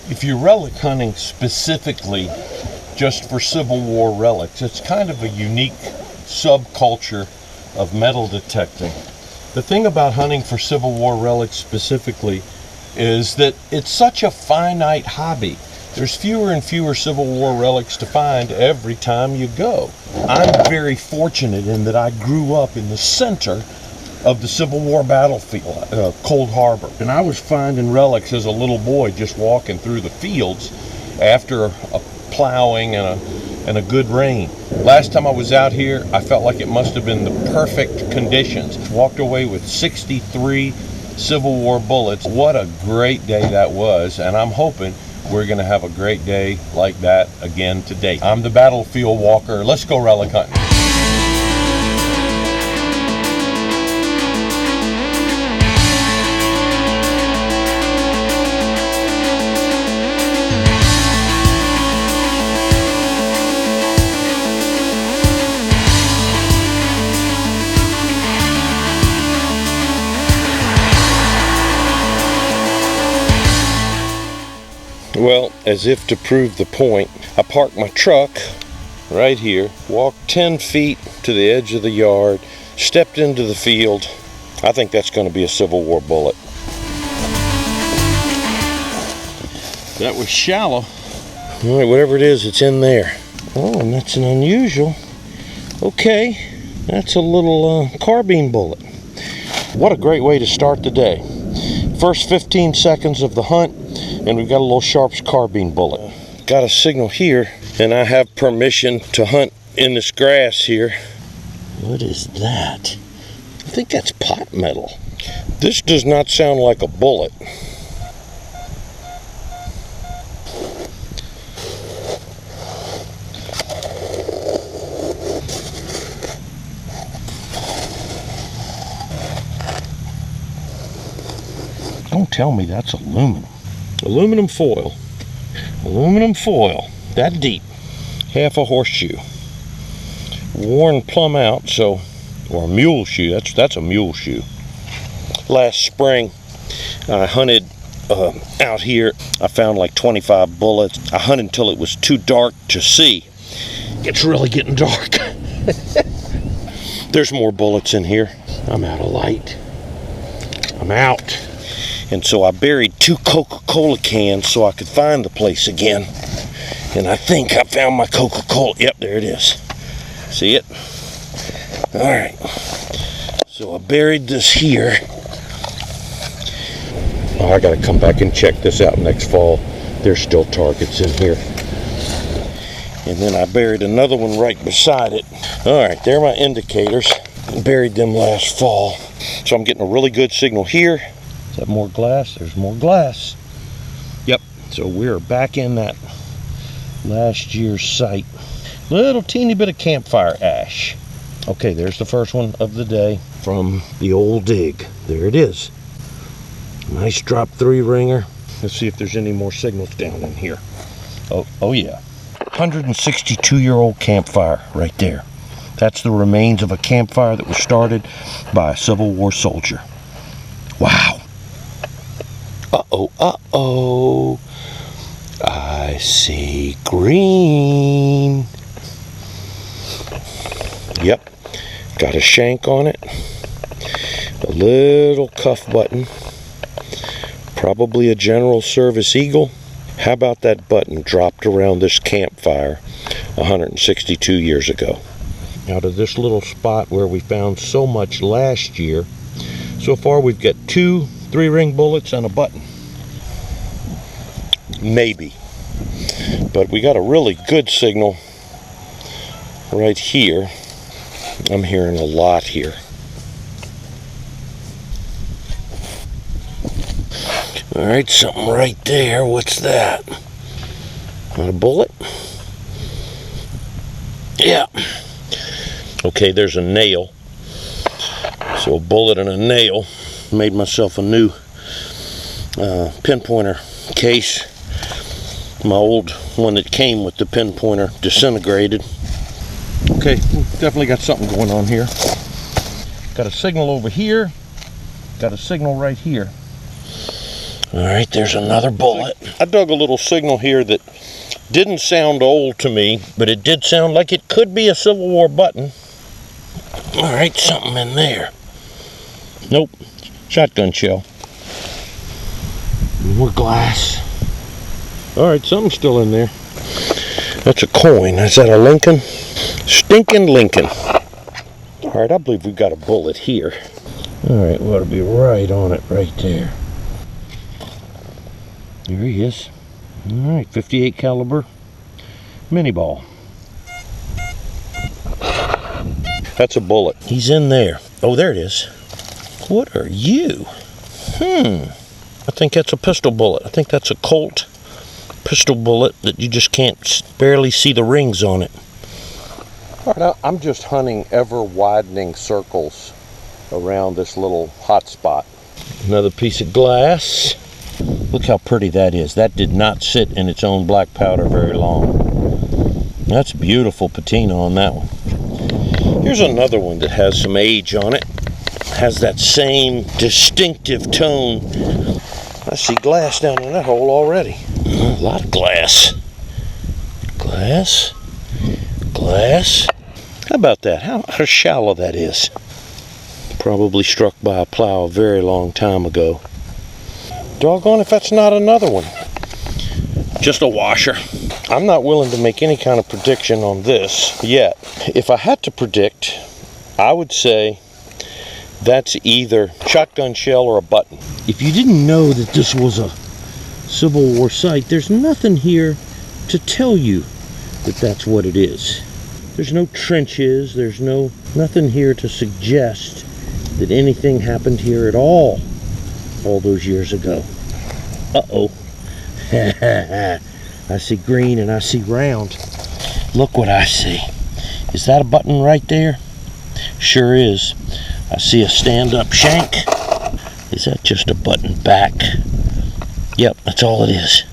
If you're relic hunting specifically just for Civil War relics, it's kind of a unique subculture of metal detecting. The thing about hunting for Civil War relics specifically is that it's such a finite hobby. There's fewer and fewer Civil War relics to find every time you go. I'm very fortunate in that I grew up in the center of the Civil War battlefield, Cold Harbor. And I was finding relics as a little boy just walking through the fields after a plowing and a good rain. Last time I was out here, I felt like it must have been the perfect conditions. Walked away with 63 Civil War bullets. What a great day that was, and I'm hoping we're gonna have a great day like that again today. I'm the Battlefield Walker. Let's go relic hunting. Well, as if to prove the point, I parked my truck right here, walked 10 feet to the edge of the yard, stepped into the field. I think that's going to be a Civil War bullet. That was shallow. All right, whatever it is, it's in there. Oh, and that's an unusual. Okay, that's a little carbine bullet. What a great way to start the day. First 15 seconds of the hunt, and we've got a little Sharps carbine bullet. Got a signal here, and I have permission to hunt in this grass here. What is that? I think that's pot metal. This does not sound like a bullet. Don't tell me that's aluminum. Aluminum foil. Aluminum foil. That deep. Half a horseshoe. Worn plumb out, so, or a mule shoe. That's a mule shoe. Last spring, I hunted out here. I found like 25 bullets. I hunted until it was too dark to see. It's really getting dark. There's more bullets in here. I'm out of light. I'm out. And so I buried 2 Coca-Cola cans so I could find the place again. And I think I found my Coca-Cola. Yep, there it is. See it? All right. So I buried this here. Oh, I gotta come back and check this out next fall. There's still targets in here. And then I buried another one right beside it. All right, there are my indicators. I buried them last fall. So I'm getting a really good signal here. Is that more glass? There's more glass. Yep, so we're back in that last year's site. Little teeny bit of campfire ash. Okay, there's the first one of the day from the old dig. There it is. Nice drop 3 ringer. Let's see if there's any more signals down in here. Oh yeah. 162-year-old campfire right there. That's the remains of a campfire that was started by a Civil War soldier. Wow. Uh-oh, uh-oh. I see green. Yep, got a shank on it. A little cuff button. Probably a General Service Eagle. How about that button dropped around this campfire 162 years ago? Out of this little spot where we found so much last year, so far we've got 2 3-ring bullets and a button. Maybe. But we got a really good signal right here. I'm hearing a lot here. All right, something right there. What's that? Not a bullet? Yeah. Okay, there's a nail. So a bullet and a nail. Made myself a new pinpointer case. My old one that came with the pinpointer disintegrated. Okay, definitely got something going on here. Got a signal over here. Got a signal right here. All right, there's another bullet. I dug a little signal here that didn't sound old to me, but it did sound like it could be a Civil War button. All right, something in there. Nope, shotgun shell. More glass. All right, something's still in there. That's a coin. Is that a Lincoln? Stinking Lincoln. All right, I believe we've got a bullet here. All right, we ought to be right on it right there. There he is. All right, 58 caliber mini ball. That's a bullet. He's in there. Oh, there it is. What are you? I think that's a pistol bullet. I think that's a Colt pistol bullet that you just can't barely see the rings on it. All right, I'm just hunting ever widening circles around this little hot spot. Another piece of glass. Look how pretty that is. That did not sit in its own black powder very long. That's beautiful patina on that one. Here's another one that has some age on it. Has that same distinctive tone. I see glass down in that hole already. A lot of glass. Glass. Glass. How about that? How shallow that is. Probably struck by a plow a very long time ago. Doggone if that's not another one. Just a washer. I'm not willing to make any kind of prediction on this yet. If I had to predict, I would say that's either shotgun shell or a button. If you didn't know that this was a Civil War site, there's nothing here to tell you that that's what it is. There's no trenches, there's nothing here to suggest that anything happened here at all those years ago. Uh-oh. I see green and I see round. Look what I see. Is that a button right there? Sure is. I see a stand-up shank. Is that just a button back? Yep, that's all it is.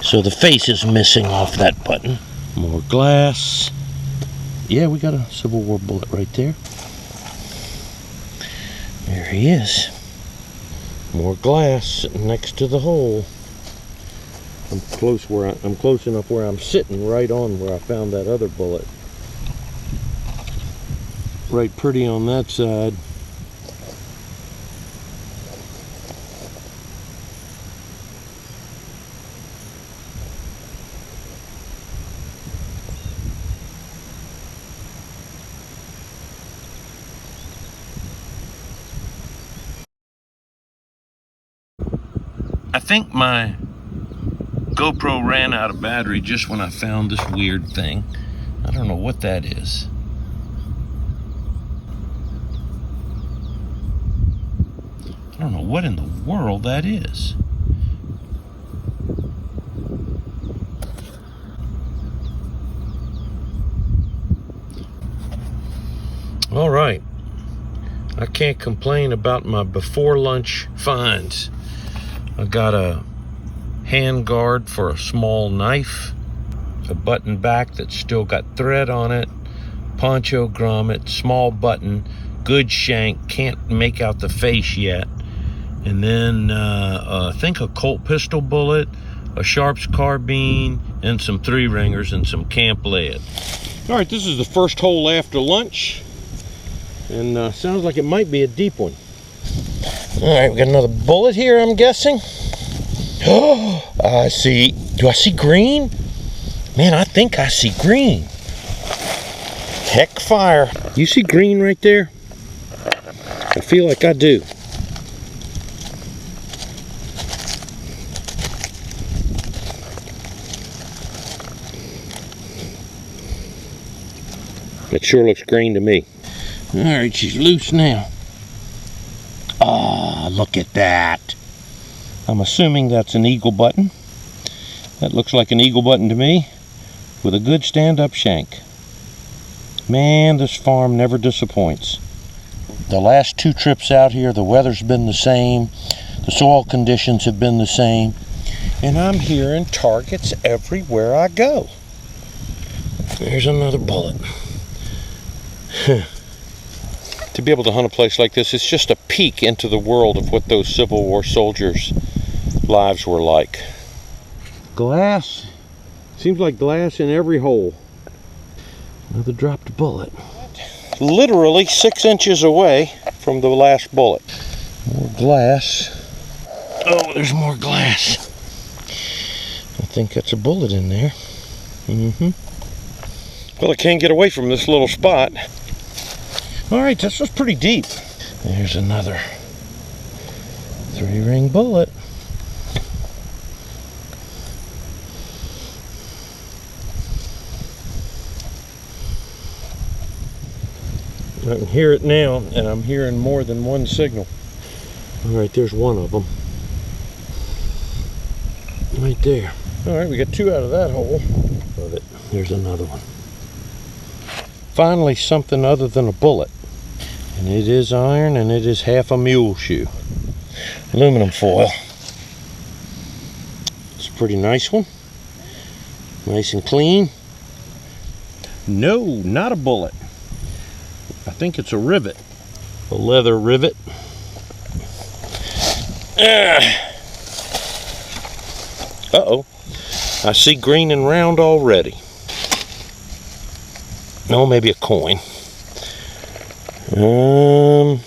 So the face is missing off that button. More glass. Yeah, we got a Civil War bullet right there. There he is. More glass sitting next to the hole. I'm close enough where I'm sitting right on where I found that other bullet. Right pretty on that side. I think my GoPro ran out of battery just when I found this weird thing. I don't know what that is. I don't know what in the world that is. All right. I can't complain about my before lunch finds. I got a hand guard for a small knife, a button back that's still got thread on it, poncho grommet, small button, good shank, can't make out the face yet, and then I think a Colt pistol bullet, a Sharps carbine, and some 3-ringers and some camp lead. All right, this is the first hole after lunch, and sounds like it might be a deep one. All right, we got another bullet here, I'm guessing. Oh, I see. Do I see green? Man, I think I see green. Heck fire. You see green right there? I feel like I do. It sure looks green to me. All right, she's loose now. Ah, look at that. I'm assuming that's an eagle button. That looks like an eagle button to me, with a good stand-up shank. Man, this farm never disappoints. The last 2 trips out here, the weather's been the same, the soil conditions have been the same, and I'm hearing targets everywhere I go. There's another bullet. To be able to hunt a place like this, it's just a peek into the world of what those Civil War soldiers lives were like. Glass. Seems like glass in every hole. Another dropped bullet. Literally 6 inches away from the last bullet. More glass. Oh, there's more glass. I think that's a bullet in there. Well, I can't get away from this little spot. All right, this was pretty deep. There's another 3-ring bullet. I can hear it now, and I'm hearing more than one signal. All right, there's one of them. Right there. All right, we got 2 out of that hole. Love it. There's another one. Finally, something other than a bullet. And it is iron, and it is half a mule shoe. Aluminum foil. It's a pretty nice one. Nice and clean. No, not a bullet. I think it's a rivet. A leather rivet. Uh-oh. I see green and round already. No, maybe a coin. No,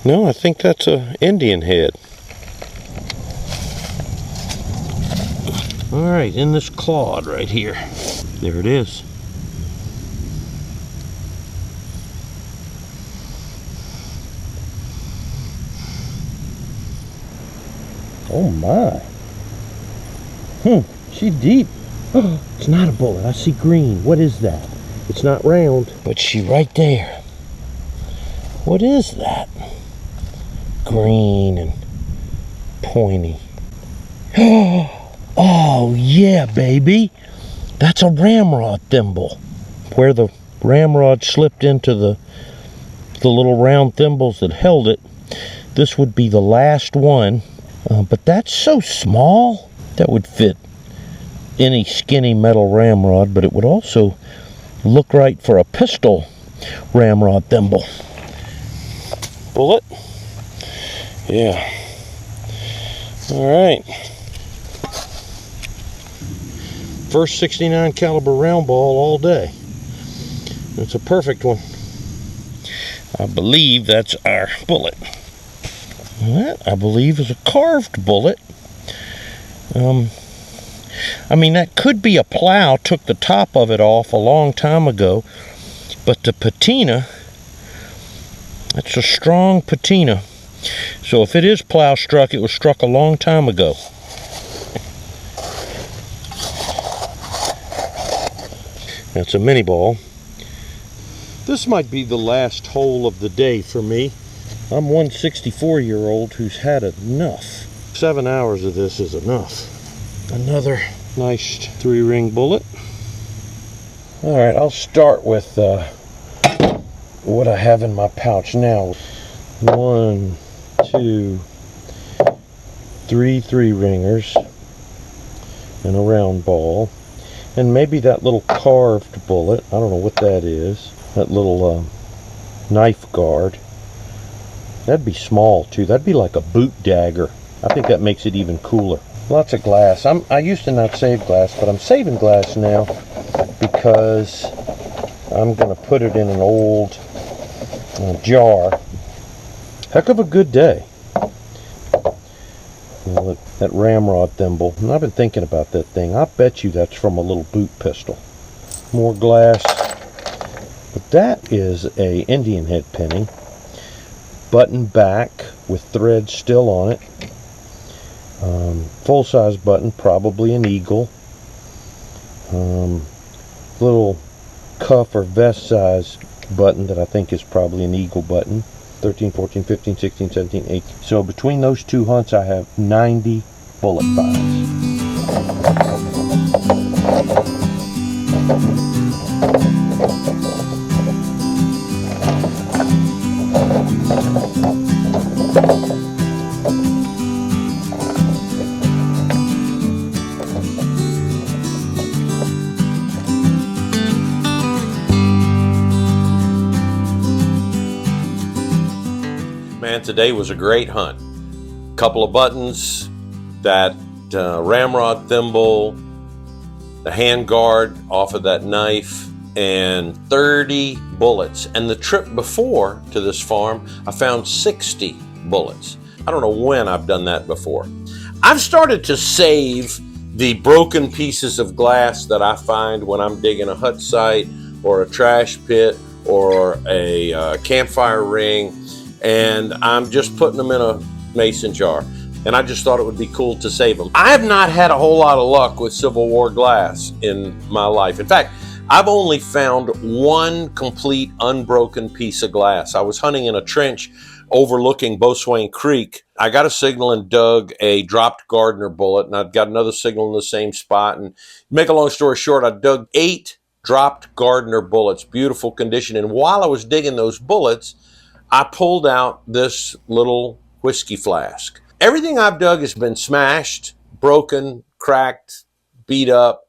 I think that's a Indian head. All right, in this clod right here. There it is. Oh my. She's deep. Oh, it's not a bullet. I see green. What is that? It's not round, but she's right there. What is that? Green and pointy. Oh yeah, baby. That's a ramrod thimble. Where the ramrod slipped into the little round thimbles that held it, this would be the last one. But that's so small, that would fit any skinny metal ramrod, but it would also look right for a pistol ramrod thimble. Bullet? Yeah. All right. First 69 caliber round ball all day. It's a perfect one. I believe that's our bullet. That, I believe, is a carved bullet. I mean, that could be a plow, took the top of it off a long time ago, but the patina, it's a strong patina. So if it is plow struck, it was struck a long time ago. That's a mini ball. This might be the last hole of the day for me. I'm one 64-year-old who's had enough. 7 hours of this is enough. Another nice 3-ring bullet. All right, I'll start with what I have in my pouch now. 1, 2, 3 3-ringers and a round ball. And maybe that little carved bullet. I don't know what that is. That little knife guard. That'd be small too. That'd be like a boot dagger. I think that makes it even cooler. Lots of glass. I used to not save glass, but I'm saving glass now because I'm going to put it in an old jar. Heck of a good day. Well, that ramrod thimble. And I've been thinking about that thing. I bet you that's from a little boot pistol. More glass. But that is a Indian head penny. Button back with thread still on it. Full-size button, probably an eagle. Little cuff or vest size button that I think is probably an eagle button. 13, 14, 15, 16, 17, 18. So between those two hunts, I have 90 bullet finds. Man, today was a great hunt. Couple of buttons, that ramrod thimble, the hand guard off of that knife, and 30 bullets. And the trip before to this farm, I found 60 bullets. I don't know when I've done that before. I've started to save the broken pieces of glass that I find when I'm digging a hut site or a trash pit or a campfire ring, and I'm just putting them in a mason jar. And I just thought it would be cool to save them. I have not had a whole lot of luck with Civil War glass in my life. In fact, I've only found one complete unbroken piece of glass. I was hunting in a trench overlooking Boswain Creek. I got a signal and dug a dropped Gardner bullet, and I've got another signal in the same spot. And make a long story short, I dug 8 dropped Gardner bullets, beautiful condition. And while I was digging those bullets, I pulled out this little whiskey flask. Everything I've dug has been smashed, broken, cracked, beat up.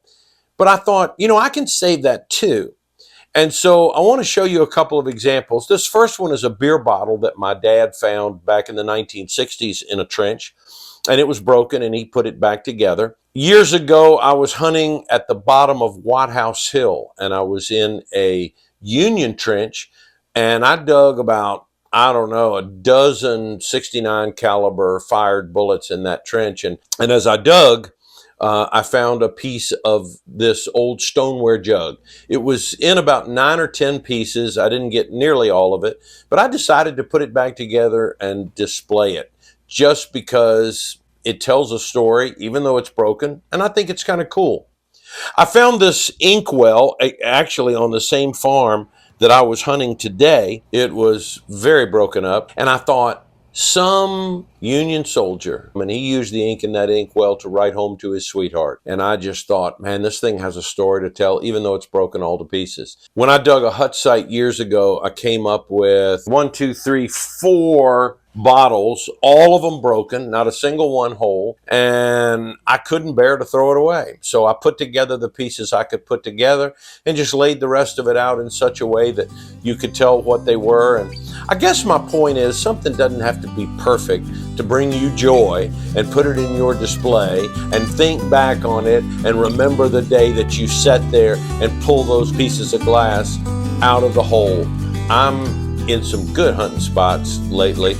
But I thought, you know, I can save that too. And so I want to show you a couple of examples. This first one is a beer bottle that my dad found back in the 1960s in a trench. And it was broken, and he put it back together. Years ago, I was hunting at the bottom of Watt House Hill, and I was in a Union trench, and I dug about, I don't know, a dozen 69 caliber fired bullets in that trench. And as I dug, I found a piece of this old stoneware jug. It was in about 9 or 10 pieces. I didn't get nearly all of it, but I decided to put it back together and display it just because it tells a story, even though it's broken, and I think it's kind of cool. I found this inkwell actually on the same farm that I was hunting today. It was very broken up, and I thought, some Union soldier, and he used the ink in that inkwell to write home to his sweetheart. And I just thought, man, this thing has a story to tell, even though it's broken all to pieces. When I dug a hut site years ago, I came up with 4 bottles, all of them broken, not a single one whole, and I couldn't bear to throw it away. So I put together the pieces I could put together and just laid the rest of it out in such a way that you could tell what they were. And I guess my point is, something doesn't have to be perfect to bring you joy and put it in your display and think back on it and remember the day that you sat there and pulled those pieces of glass out of the hole. I'm in some good hunting spots lately,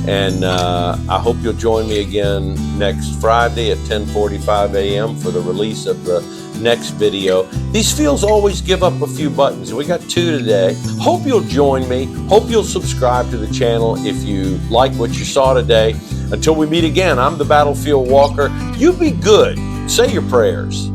and I hope you'll join me again next Friday at 10:45 a.m. for the release of the next video. These fields always give up a few buttons, and we got 2 today. Hope you'll join me. Hope you'll subscribe to the channel if you like what you saw today. Until we meet again, I'm the Battlefield Walker. You be good. Say your prayers.